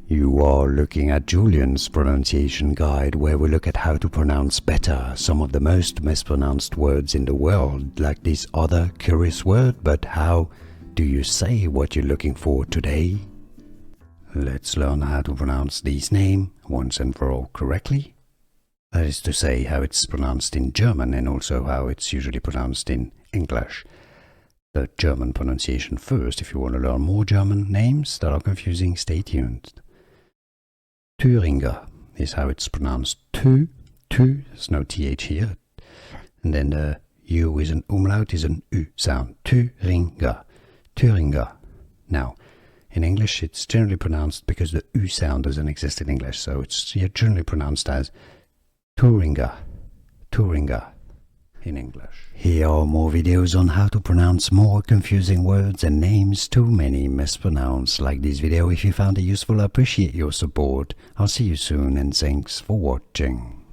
You are looking at Julian's pronunciation guide, where we look at how to pronounce better some of the most mispronounced words in the world, like this other curious word. But how do you say what you're looking for today? Let's learn how to pronounce this name once and for all correctly. That is to say, how it's pronounced in German and also how it's usually pronounced in English. The German pronunciation first. If you want to learn more German names that are confusing, stay tuned. Thuringer is how it's pronounced. There's no th here. And then the U with an umlaut is an U sound. Thuringer. Now, in English it's generally pronounced, because the U sound doesn't exist in English, so it's generally pronounced as Thuringer in English. Here are more videos on how to pronounce more confusing words and names too many mispronounced. Like this video if you found it useful. I appreciate your support. I'll see you soon, and thanks for watching.